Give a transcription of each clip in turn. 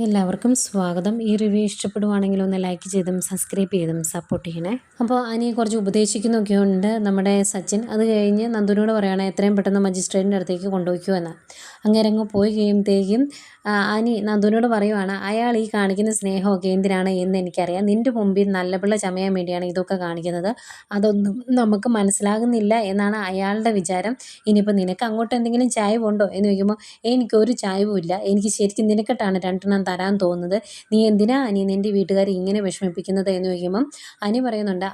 എല്ലാവർക്കും സ്വാഗതം. ഈ റിവ്യൂ ഇഷ്ടപ്പെടുവാണെങ്കിൽ ഒന്ന് ലൈക്ക് ചെയ്തും സബ്സ്ക്രൈബ് ചെയ്തും സപ്പോർട്ട് ചെയ്യണേ. അപ്പോൾ അനിയെ കുറച്ച് ഉപദേശിക്കുന്നൊക്കെ ഉണ്ട് നമ്മുടെ സച്ചിൻ. അത് കഴിഞ്ഞ് നന്ദുവിനോട് പറയുകയാണ് എത്രയും പെട്ടെന്ന് മജിസ്ട്രേറ്റിൻ്റെ അടുത്തേക്ക് കൊണ്ടുപോയിക്കോ എന്ന്. അങ്ങേരങ്ങ് പോയി കഴിയുമ്പോഴത്തേക്കും അനി നന്ദുവിനോട് പറയുവാണ്, അയാൾ ഈ കാണിക്കുന്ന സ്നേഹമൊക്കെ എന്തിനാണ് എന്ന് എനിക്കറിയാം. നിൻ്റെ മുമ്പിൽ നല്ല പിള്ള ചമയാൻ വേണ്ടിയാണ് ഇതൊക്കെ കാണിക്കുന്നത്. അതൊന്നും നമുക്ക് മനസ്സിലാകുന്നില്ല എന്നാണ് അയാളുടെ വിചാരം. ഇനിയിപ്പോൾ നിനക്ക് അങ്ങോട്ട് എന്തെങ്കിലും ചായവുണ്ടോ എന്ന് ചോദിക്കുമ്പോൾ എനിക്കൊരു ചായവും ഇല്ല, എനിക്ക് ശരിക്കും നിനക്കിട്ടാണ് രണ്ടെണ്ണം തരാൻ തോന്നുന്നത്. നീ എന്തിനാ അനി നിൻ്റെ വീട്ടുകാരെ ഇങ്ങനെ വിഷമിപ്പിക്കുന്നത് എന്ന് ചോദിക്കുമ്പം അനി പറയുന്നുണ്ട്,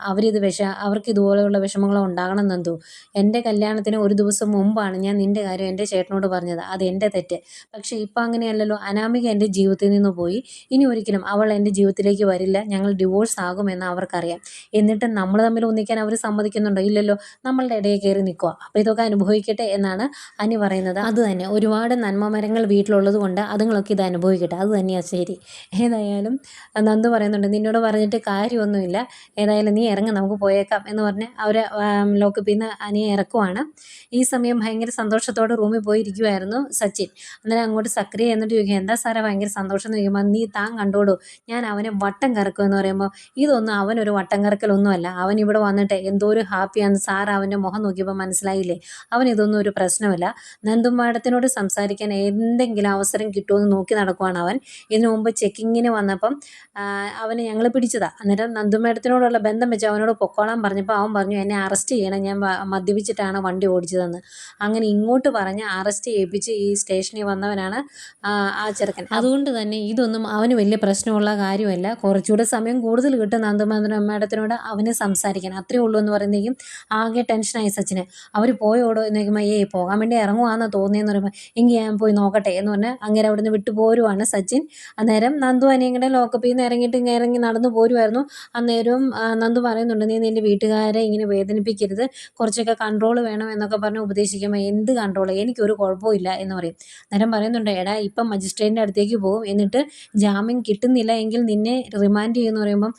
അവർക്ക് ഇതുപോലെയുള്ള വിഷമങ്ങളോ ഉണ്ടാകണം നന്ദു. എൻ്റെ കല്യാണത്തിന് ഒരു ദിവസം മുമ്പാണ് ഞാൻ നിൻ്റെ കാര്യം എൻ്റെ ചേട്ടനോട് പറഞ്ഞത്. അത് എൻ്റെ തെറ്റ്. പക്ഷേ ഇപ്പം അങ്ങനെയല്ലല്ലോ. അനാമിക എൻ്റെ ജീവിതത്തിൽ നിന്ന് പോയി. ഇനി ഒരിക്കലും അവൾ എൻ്റെ ജീവിതത്തിലേക്ക് വരില്ല. ഞങ്ങൾ ഡിവോഴ്സ് ആകുമെന്ന് അവർക്കറിയാം. എന്നിട്ട് നമ്മൾ തമ്മിൽ ഒന്നിക്കാൻ അവർ സമ്മതിക്കുന്നുണ്ടോ? ഇല്ലല്ലോ. നമ്മളുടെ ഇടയിൽ കയറി നിൽക്കുക. അപ്പോൾ ഇതൊക്കെ അനുഭവിക്കട്ടെ എന്നാണ് അനി പറയുന്നത്. അത് തന്നെ, ഒരുപാട് നന്മ മരങ്ങൾ വീട്ടിലുള്ളത് കൊണ്ട് അതുങ്ങളൊക്കെ ഇത് അനുഭവിക്കട്ടെ. അത് തന്നെയാണ് ശരി. ഏതായാലും നന്ദു പറയുന്നുണ്ട്, നിന്നോട് പറഞ്ഞിട്ട് കാര്യമൊന്നുമില്ല, ഏതായാലും നീ ഇറങ്ങി നമുക്ക് പോയേക്കാം എന്ന് പറഞ്ഞ് അവർ ലോക്കപ്പിൽ നിന്ന് അനിയെ ഇറക്കുവാണ്. ഈ സമയം ഭയങ്കര സന്തോഷത്തോടെ റൂമിൽ പോയിരിക്കുമായിരുന്നു സച്ചിൻ. അന്നേരം അങ്ങോട്ട് സക്രിയ എന്നിട്ട് ചോദിക്കുക, എന്താ സാറേ ഭയങ്കര സന്തോഷം എന്ന് ചോദിക്കുമ്പോൾ, നീ താൻ കണ്ടോടൂ, ഞാൻ അവനെ വട്ടം കറക്കും എന്ന് പറയുമ്പോൾ, ഇതൊന്നും അവനൊരു വട്ടം കറക്കലൊന്നുമല്ല. അവൻ ഇവിടെ വന്നിട്ട് എന്തോ ഒരു ഹാപ്പിയാണ്. സാർ അവൻ്റെ മുഖം നോക്കിയപ്പോൾ മനസ്സിലായില്ലേ, അവൻ ഇതൊന്നും ഒരു പ്രശ്നമല്ല. നന്ദു മാഡത്തിനോട് സംസാരിക്കാൻ എന്തെങ്കിലും അവസരം കിട്ടുമെന്ന് നോക്കി നടക്കുവാണ് അവൻ. ഇതിനു മുമ്പ് ചെക്കിങ്ങിന് വന്നപ്പം അവനെ ഞങ്ങൾ പിടിച്ചതാണ്. അന്നേരം നന്ദു മാഡത്തിനോടുള്ള ബന്ധം വെച്ച് അവനോട് പൊക്കോളാൻ പറഞ്ഞപ്പോൾ അവൻ പറഞ്ഞു, എന്നെ അറസ്റ്റ് ചെയ്യണം, ഞാൻ മദ്യപിച്ചിട്ടാണ് വണ്ടി ഓടിച്ചതെന്ന്. അങ്ങനെ ഇങ്ങോട്ട് പറഞ്ഞ് അറസ്റ്റ് ചെയ്യിപ്പിച്ച് ഈ സ്റ്റേഷനിൽ വന്നവനാണ് ആ ചെറുക്കൻ. അതുകൊണ്ട് തന്നെ ഇതൊന്നും അവന് വലിയ പ്രശ്നമുള്ള കാര്യമല്ല. കുറച്ചുകൂടെ സമയം കൂടുതൽ കിട്ടും നന്ദു മാഡത്തിനോട് അവന് സംസാരിക്കാൻ, അത്രയേ ഉള്ളൂ എന്ന് പറയുന്നതെങ്കിലും ആകെ ടെൻഷനായി സച്ചിന്. അവർ പോയോടോ എന്ന് ചോദിക്കുമ്പോൾ, പോകാൻ വേണ്ടി ഇറങ്ങുവാന്ന് തോന്നിയെന്ന് പറയുമ്പോൾ, എങ്കിൽ ഞാൻ പോയി നോക്കട്ടെ എന്ന് പറഞ്ഞ് അങ്ങനെ അവിടെ നിന്ന് വിട്ടു പോരുവാണ് സച്ചിൻ. അന്നേരം നന്ദു അനിയങ്ങളുടെ ലോക്കപ്പിൽ നിന്ന് ഇറങ്ങി നടന്നു പോരുമായിരുന്നു. അന്നേരവും നന്ദു പറയുന്നുണ്ട്, നീ നിൻ്റെ വീട്ടുകാരെ ഇങ്ങനെ വേദനിപ്പിക്കരുത്, കുറച്ചൊക്കെ കൺട്രോൾ വേണം എന്നൊക്കെ പറഞ്ഞ് ഉപദേശിക്കുമ്പോൾ, എന്ത് കൺട്രോൾ, എനിക്കൊരു കുഴപ്പമില്ല എന്ന് പറയും. അന്നേരം പറയുന്നുണ്ട്, എടാ ഇപ്പം മജിസ്ട്രേറ്റിൻ്റെ അടുത്തേക്ക് പോകും, എന്നിട്ട് ജാമ്യം കിട്ടുന്നില്ല എങ്കിൽ നിന്നെ റിമാൻഡ് ചെയ്യുമെന്ന് പറയുമ്പം,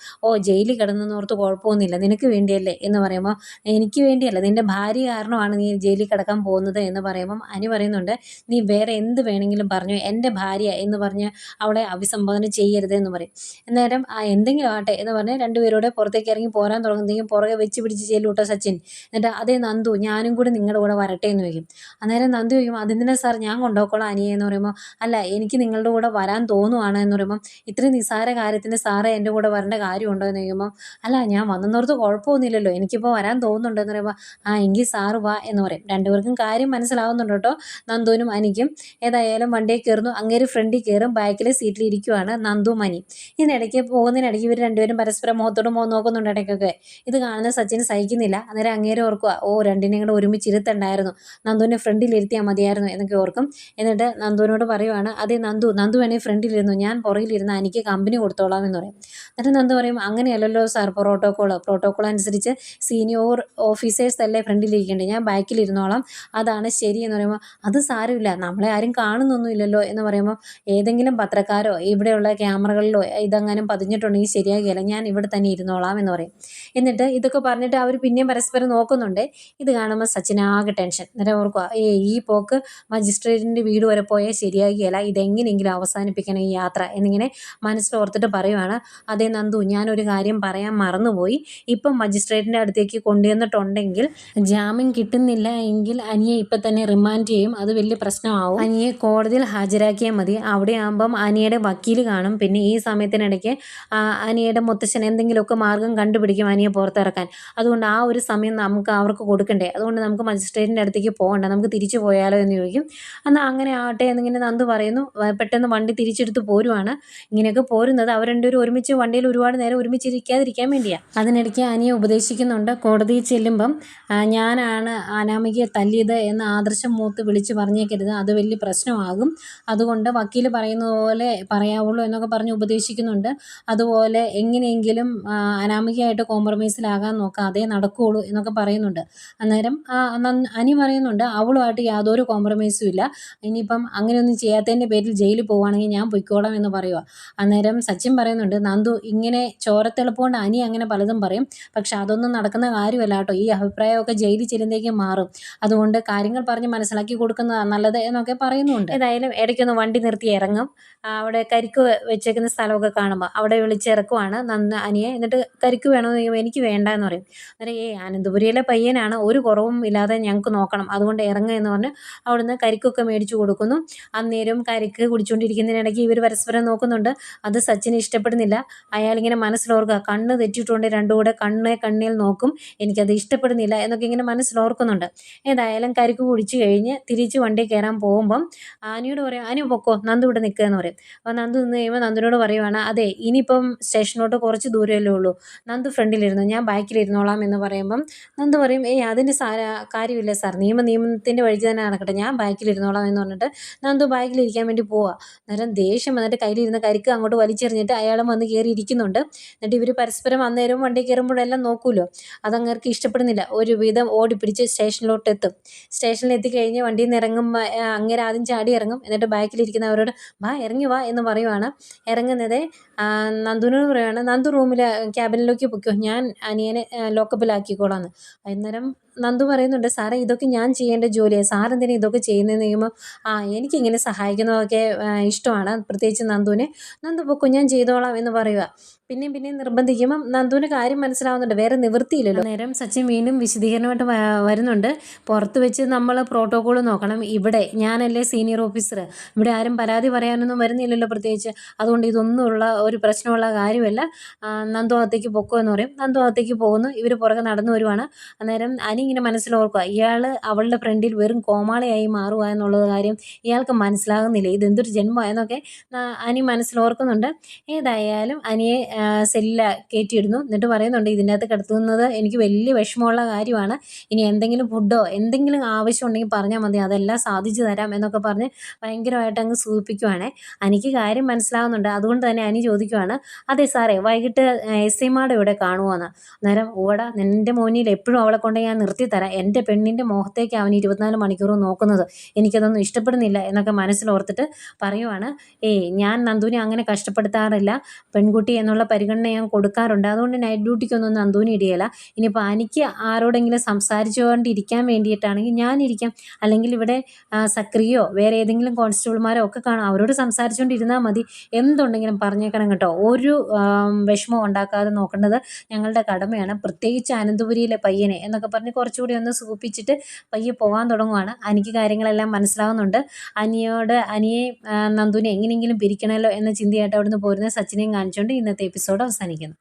ജയിലിൽ കിടന്നെന്നോർത്ത് കുഴപ്പമൊന്നുമില്ല, നിനക്ക് വേണ്ടിയല്ലേ എന്ന് പറയുമ്പോൾ, എനിക്ക് വേണ്ടിയല്ല, നിൻ്റെ ഭാര്യ കാരണമാണ് നീ ജയിലിൽ കിടക്കാൻ പോകുന്നത് എന്ന് പറയുമ്പം അനി പറയുന്നുണ്ട്, നീ വേറെ എന്ത് വേണമെങ്കിലും പറഞ്ഞു, എൻ്റെ ഭാര്യ എന്ന് പറഞ്ഞ് അവളെ അഭിസംബോധന ചെയ്യരുത് എന്ന് പറയും. അന്നേരം എന്തെങ്കിലും ആട്ടെ എന്ന് പറഞ്ഞ് രണ്ടുപേരോടെ പുറത്തേക്ക് ഇറങ്ങി പോരാൻ തുടങ്ങുന്നതെങ്കിലും പുറകെ വെച്ച് പിടിച്ച് ചെല്ലൂട്ടോ സച്ചിൻ. എന്നിട്ട് അതേ നന്ദു, ഞാനും കൂടി നിങ്ങളുടെ കൂടെ വരട്ടെ എന്ന് ചോദിക്കും. അന്നേരം നന്ദു ചോദിക്കും, അതെന്തിനാ സാർ, ഞാൻ കൊണ്ടുപോയിക്കോളാം അനിയെ എന്ന് പറയുമ്പോൾ, അല്ല എനിക്ക് നിങ്ങളുടെ കൂടെ വരാൻ തോന്നുവാണ് എന്ന് പറയുമ്പം, ഇത്രയും നിസ്സാര കാര്യത്തിന് സാറേ എൻ്റെ കൂടെ വരേണ്ട കാര്യമുണ്ടോ എന്ന് ചോദിക്കുമ്പോൾ, അല്ല ഞാൻ വന്നെന്നോർത്ത് കുഴപ്പമൊന്നുമില്ലല്ലോ, എനിക്കിപ്പോൾ വരാൻ തോന്നുന്നുണ്ടോ എന്ന് പറയുമ്പോൾ, എങ്കിൽ സാറ് വാ എന്ന് പറയും. രണ്ടുപേർക്കും കാര്യം മനസ്സിലാവുന്നുണ്ട് കേട്ടോ, നന്ദുവിനും അനിക്കും. ഏതായാലും വണ്ടിയിൽ കയറുന്നു. അങ്ങേര് ഫ്രണ്ടിൽ കയറും, ബാക്കിലെ സീറ്റിൽ ഇരിക്കുവാണ് നന്ദു മനി. ഇതിനിടയ്ക്ക് പോകുന്നതിനിടയ്ക്ക് ഇവർ രണ്ടുപേരും പരസ്പരം മുഖത്തോട് മുഖം നോക്കുന്നുണ്ട് ഇടയ്ക്കൊക്കെ. ഇത് കാണുന്ന സച്ചിൻ സഹിക്കുന്നില്ല. അന്നേരം അങ്ങേരെ ഓർക്കുക, രണ്ടിനെയും കൂടെ ഒരുമിച്ച് ഇരുത്തണ്ടായിരുന്നു, നന്ദുവിനെ ഫ്രണ്ടിൽ ഇരുത്തിയാൽ മതിയായിരുന്നു എന്നൊക്കെ ഓർക്കും. എന്നിട്ട് നന്ദുവിനോട് പറയുവാണ്, അതേ നന്ദു വേണേൽ ഫ്രണ്ടിലിരുന്നു, ഞാൻ പുറകിലിരുന്ന് എനിക്ക് കമ്പനി കൊടുത്തോളാം എന്ന് പറയും. എന്നിട്ട് നന്ദു പറയും, അങ്ങനെയല്ലല്ലോ സാർ, പ്രോട്ടോക്കോൾ അനുസരിച്ച് സീനിയർ ഓഫീസേഴ്സ് അല്ലേ ഫ്രണ്ടിലിരിക്കേണ്ടത്, ഞാൻ ബാക്കിലിരുന്നോളാം, അതാണ് ശരി എന്ന് പറയുമ്പോൾ, അത് സാരമില്ല, നമ്മളെ ആരും കാണുന്നൊന്നുമില്ലല്ലോ എന്ന് പറയുമ്പോൾ, ഏതെങ്കിലും പത്രക്കാരോ ഇവിടെയുള്ള ക്യാമറകളിലോ ഇതെങ്ങാനും പതിഞ്ഞിട്ടുണ്ടെങ്കിൽ ശരിയാകില്ല, ഞാൻ ഇവിടെ തന്നെ ഇരുന്നോളാം എന്ന് പറയും. എന്നിട്ട് ഇതൊക്കെ പറഞ്ഞിട്ട് അവർ പിന്നെയും പരസ്പരം നോക്കുന്നുണ്ട്. ഇത് കാണുമ്പോൾ സച്ചിനാകെ ടെൻഷൻ. എന്നിട്ട് ഓർക്കുക, ഈ പോക്ക് മജിസ്ട്രേറ്റിൻ്റെ വീട് വരെ പോയാൽ ശരിയാകില്ല, ഇതെങ്ങനെയെങ്കിലും അവസാനിപ്പിക്കണം ഈ യാത്ര എന്നിങ്ങനെ മനസ്സിലോർത്തിട്ട് പറയുവാണ്. അതേ നന്ദു, ഞാനൊരു കാര്യം പറയാൻ മറന്നുപോയി, ഇപ്പം മജിസ്ട്രേറ്റിൻ്റെ അടുത്തേക്ക് കൊണ്ടുവന്നിട്ടുണ്ടെങ്കിൽ ജാമ്യം കിട്ടുന്നില്ല എങ്കിൽ അനിയെ ഇപ്പം തന്നെ റിമാൻഡ് ചെയ്യും, അത് വലിയ പ്രശ്നമാവും. അനിയെ കോടതിയിൽ ഹാജരാക്കിയാൽ മതി. അവിടെ ആകുമ്പം അനിയുടെ വക്കീൽ കാണും. പിന്നെ ഈ സമയത്തിനിടയ്ക്ക് അനിയുടെ മുത്തശ്ശൻ എന്തെങ്കിലുമൊക്കെ മാർഗം കണ്ടുപിടിക്കും അനിയെ പുറത്തിറക്കാൻ. അതുകൊണ്ട് ആ ഒരു സമയം അവർക്ക് കൊടുക്കണ്ടേ, അതുകൊണ്ട് നമുക്ക് മജിസ്ട്രേറ്റിൻ്റെ അടുത്തേക്ക് പോകണ്ട, നമുക്ക് തിരിച്ചു പോയാലോ എന്ന് ചോദിക്കും. എന്നാൽ അങ്ങനെ ആട്ടെ എന്നിങ്ങനെ നന്ദു പറയുന്നു. പെട്ടെന്ന് വണ്ടി തിരിച്ചെടുത്ത് പോരുവാണ്. ഇങ്ങനെയൊക്കെ പോരുന്നത് അവർ രണ്ടുപേരും ഒരുമിച്ച് വണ്ടിയിൽ ഒരുപാട് നേരം ഒരുമിച്ചിരിക്കാതിരിക്കാൻ വേണ്ടിയാണ്. അതിനിടയ്ക്ക് അനിയെ ഉപദേശിക്കുന്നുണ്ട്, കോടതിയിൽ ചെല്ലുമ്പം ഞാനാണ് അനാമികയെ തല്ലിയത് എന്ന് ആദർശം മൂത്ത് വിളിച്ച് പറഞ്ഞേക്കരുത്, അത് വലിയ പ്രശ്നമാകും, അതുകൊണ്ട് വക്കീൽ പറയുന്നത് പോലെ പറയാവുള്ളൂ എന്നൊക്കെ പറഞ്ഞ് ഉപദേശിക്കുന്നുണ്ട്. അതുപോലെ എങ്ങനെയെങ്കിലും അനാമികയായിട്ട് കോംപ്രമൈസിലാകാൻ നോക്കാം, അതേ നടക്കുകയുള്ളൂ എന്നൊക്കെ പറയുന്നുണ്ട്. അന്നേരം അനി പറയുന്നുണ്ട്, അവളുമായിട്ട് യാതൊരു കോംപ്രമൈസും ഇല്ല, ഇനിയിപ്പം അങ്ങനെയൊന്നും ചെയ്യാത്തതിൻ്റെ പേരിൽ ജയിലിൽ പോവുകയാണെങ്കിൽ ഞാൻ പൊയ്ക്കോളാം എന്ന് പറയുക. അന്നേരം സച്ചിൻ പറയുന്നുണ്ട്, നന്ദു ഇങ്ങനെ ചോരത്തിളപ്പുകൊണ്ട് അനി അങ്ങനെ പലതും പറയും, പക്ഷെ അതൊന്നും നടക്കുന്ന കാര്യമല്ല കേട്ടോ, ഈ അഭിപ്രായമൊക്കെ ജയിലിൽ ചെല്ലുന്നേക്കും മാറും, അതുകൊണ്ട് കാര്യങ്ങൾ പറഞ്ഞ് മനസ്സിലാക്കി കൊടുക്കുന്നതാണ് നല്ലത് എന്നൊക്കെ പറയുന്നുണ്ട്. ഏതായാലും ഇടയ്ക്കൊന്ന് വണ്ടി നിർത്തി ഇറങ്ങും. അവിടെ കരിക്ക് വെച്ചേക്കുന്ന സ്ഥലമൊക്കെ കാണുമ്പോൾ അവിടെ വിളിച്ചിറക്കുവാണ് അനിയെ. എന്നിട്ട് കരിക്ക് വേണമെന്ന് ചോദിക്കുമ്പോൾ എനിക്ക് വേണ്ട എന്ന് പറയും. അന്നേരം അനന്തപുരിയിലെ പയ്യനാണ്, ഒരു കുറവും ഇല്ലാതെ ഞങ്ങൾക്ക് നോക്കണം, അതുകൊണ്ട് ഇറങ്ങുക എന്ന് പറഞ്ഞ് അവിടുന്ന് കരിക്കൊക്കെ മേടിച്ചു കൊടുക്കുന്നു. അന്നേരം കരിക്ക് കുടിച്ചുകൊണ്ടിരിക്കുന്നതിനിടയ്ക്ക് ഇവർ പരസ്പരം നോക്കുന്നുണ്ട്. അത് സച്ചിന് ഇഷ്ടപ്പെടുന്നില്ല. അയാളിങ്ങനെ മനസ്സിലോർക്കുക, കണ്ണ് തെറ്റിയിട്ടുണ്ട്, രണ്ടും കൂടെ കണ്ണിൽ നോക്കും, എനിക്കത് ഇഷ്ടപ്പെടുന്നില്ല എന്നൊക്കെ ഇങ്ങനെ മനസ്സിലോർക്കുന്നുണ്ട്. ഏതായാലും കരിക്ക് കുടിച്ചു കഴിഞ്ഞ് തിരിച്ച് വണ്ടി കയറാൻ പോകുമ്പം അനിയോട് പറയും, അനു പൊക്കോ, നന്ദു ഇവിടെ നിൽക്കുക എന്ന് പറയും. അപ്പോൾ നന്ദു നിന്ന് കഴിയുമ്പോൾ നന്ദുനോട് പറയുവാണ്, അതെ ഇനിയിപ്പം സ്റ്റേഷനിലോട്ട് കുറച്ച് ദൂരമല്ലേ ഉള്ളൂ, നന്ദു ഫ്രണ്ടിലിരുന്നു, ഞാൻ ബാക്കിലിരുന്നോളാം എന്ന് പറയുമ്പം നന്ദു പറയും, അതിന് കാര്യമില്ല സാർ, നിയമത്തിൻ്റെ വഴിക്ക് തന്നെ നടക്കട്ടെ, ഞാൻ ബാക്കിലിരുന്നോളാം എന്ന് പറഞ്ഞിട്ട് നന്ദു ബാക്കിലിരിക്കാൻ വേണ്ടി പോവുക. അന്നേരം ദേഷ്യം വന്നിട്ട് കയ്യിലിരുന്ന കരിക്ക് അങ്ങോട്ട് വലിച്ചെറിഞ്ഞിട്ട് അയാളും വന്ന് കയറി ഇരിക്കുന്നുണ്ട്. എന്നിട്ട് ഇവർ പരസ്പരം അന്നേരവും വണ്ടി കയറുമ്പോഴെല്ലാം നോക്കൂലോ, അതങ്ങർക്ക് ഇഷ്ടപ്പെടുന്നില്ല. ഒരുവിധം ഓടിപ്പിടിച്ച് സ്റ്റേഷനിലോട്ട് എത്തും. സ്റ്റേഷനിൽ എത്തിക്കഴിഞ്ഞ് വണ്ടിയിൽ നിന്ന് ഇറങ്ങുമ്പോൾ അങ്ങേരെ ആദ്യം ചാടി ഇറങ്ങും. എന്നിട്ട് ബാക്കിലിരിക്കുന്നവരോട് വാ ഇറങ്ങി വാ എന്ന് പറയുവാണ്. ഇറങ്ങുന്നത് നന്ദുവിനോട് പറയുവാണ്, നന്ദു റൂമിൽ ക്യാബിനിലേക്ക് പൊയ്ക്കോ, ഞാൻ അനിയനെ ലോക്കപ്പിലാക്കിക്കോളാം എന്ന്. അന്നേരം നന്ദു പറയുന്നുണ്ട്, സാറേ ഇതൊക്കെ ഞാൻ ചെയ്യേണ്ട ജോലിയാണ്, സാറെന്തിനാ ഇതൊക്കെ ചെയ്യുന്നതെന്ന് ചോദിക്കുമ്പോൾ എനിക്കിങ്ങനെ സഹായിക്കുന്നതൊക്കെ ഇഷ്ടമാണ്, പ്രത്യേകിച്ച് നന്ദുവിനെ, നന്ദു പൊക്കോ ഞാൻ ചെയ്തോളാം എന്ന് പറയുക. പിന്നെയും നിർബന്ധിക്കുമ്പം നന്ദുവിന് കാര്യം മനസ്സിലാവുന്നുണ്ട്, വേറെ നിവൃത്തിയില്ലല്ലോ. നേരം സച്ചിൻ വീണ്ടും വിശദീകരണമായിട്ട് വരുന്നുണ്ട്. പുറത്ത് വെച്ച് നമ്മൾ പ്രോട്ടോകോൾ നോക്കണം, ഇവിടെ ഞാനല്ലേ സീനിയർ ഓഫീസർ, ഇവിടെ ആരും പരാതി പറയാനൊന്നും വരുന്നില്ലല്ലോ പ്രത്യേകിച്ച്, അതുകൊണ്ട് ഇതൊന്നുമുള്ള ഒരു പ്രശ്നമുള്ള കാര്യമല്ല, നന്ദു അകത്തേക്ക് പൊക്കോ എന്ന് പറയും. നന്ദു അകത്തേക്ക് പോകുന്നു. ഇവർ പുറകെ നടന്നു വരുവാണ്. അന്നേരം അനി ഇങ്ങനെ മനസ്സിലോർക്കുക, ഇയാൾ അവളുടെ ഫ്രണ്ടിൽ വെറും കോമാളിയായി മാറുക എന്നുള്ളത് കാര്യം ഇയാൾക്ക് മനസ്സിലാകുന്നില്ല, ഇതെന്തൊരു ജന്മമായെന്നൊക്കെ അനി മനസ്സിലോർക്കുന്നുണ്ട്. ഏതായാലും അനിയെ സെല്ലിൽ കയറ്റിയിടുന്നു. എന്നിട്ട് പറയുന്നുണ്ട്, ഇതിൻ്റെ അകത്ത് കിടത്തുന്നത് എനിക്ക് വലിയ വിഷമമുള്ള കാര്യമാണ്, ഇനി എന്തെങ്കിലും ഫുഡോ എന്തെങ്കിലും ആവശ്യം ഉണ്ടെങ്കിൽ പറഞ്ഞാൽ മതി, അതെല്ലാം സാധിച്ചു തരാം എന്നൊക്കെ പറഞ്ഞ് ഭയങ്കരമായിട്ട് അങ്ങ് സൂചിപ്പിക്കുവാണ്. എനിക്ക് കാര്യം മനസ്സിലാകുന്നുണ്ട്, അതുകൊണ്ട് തന്നെ അനി ചോദിക്കുവാണ്, അതെ സാറേ വൈകിട്ട് എസ് ഐമാരുടെ ഇവിടെ കാണുമോയെന്ന്. അന്നേരം ഓടാ, നിൻ്റെ മോനിൽ എപ്പോഴും അവളെ കൊണ്ട് ഞാൻ നിർത്തിത്തരാം, എൻ്റെ പെണ്ണിൻ്റെ മുഖത്തേക്ക് അവൻ 24 മണിക്കൂറും നോക്കുന്നത്, എനിക്കതൊന്നും ഇഷ്ടപ്പെടുന്നില്ല എന്നൊക്കെ മനസ്സിലോർത്തിട്ട് പറയുവാണ്, ഞാൻ നന്ദുവിനെ അങ്ങനെ കഷ്ടപ്പെടുത്താറില്ല, പെൺകുട്ടി എന്നുള്ള പരിഗണന ഞാൻ കൊടുക്കാറുണ്ട്, അതുകൊണ്ട് നൈറ്റ് ഡ്യൂട്ടിക്കൊന്നും നന്ദുവിനെ ഇടിയല്ല. ഇനിയിപ്പോൾ എനിക്ക് ആരോടെങ്കിലും സംസാരിച്ചുകൊണ്ടിരിക്കാൻ വേണ്ടിയിട്ടാണെങ്കിൽ ഞാനിരിക്കാം, അല്ലെങ്കിൽ ഇവിടെ സക്രിയോ വേറെ ഏതെങ്കിലും കോൺസ്റ്റബിൾമാരോ ഒക്കെ കാണും, അവരോട് സംസാരിച്ചുകൊണ്ടിരുന്നാൽ മതി, എന്തുണ്ടെങ്കിലും പറഞ്ഞേക്കണം കേട്ടോ, ഒരു വിഷമം ഉണ്ടാക്കാതെ നോക്കേണ്ടത് ഞങ്ങളുടെ കടമയാണ്, പ്രത്യേകിച്ച് അനന്തപുരിയിലെ പയ്യനെ എന്നൊക്കെ പറഞ്ഞ് കുറച്ചുകൂടി ഒന്ന് സൂപ്പിച്ചിട്ട് പയ്യെ പോകാൻ തുടങ്ങുവാണ്. എനിക്ക് കാര്യങ്ങളെല്ലാം മനസ്സിലാവുന്നുണ്ട്. അനിയെ നന്ദുവിനെ എങ്ങനെയെങ്കിലും പിരിക്കണമല്ലോ എന്ന ചിന്തയായിട്ട് അവിടുന്ന് പോരുന്ന സച്ചിനെയും കാണിച്ചുകൊണ്ട് ഇന്നത്തെ എപ്പിസോഡ് അവസാനിക്കുന്നു.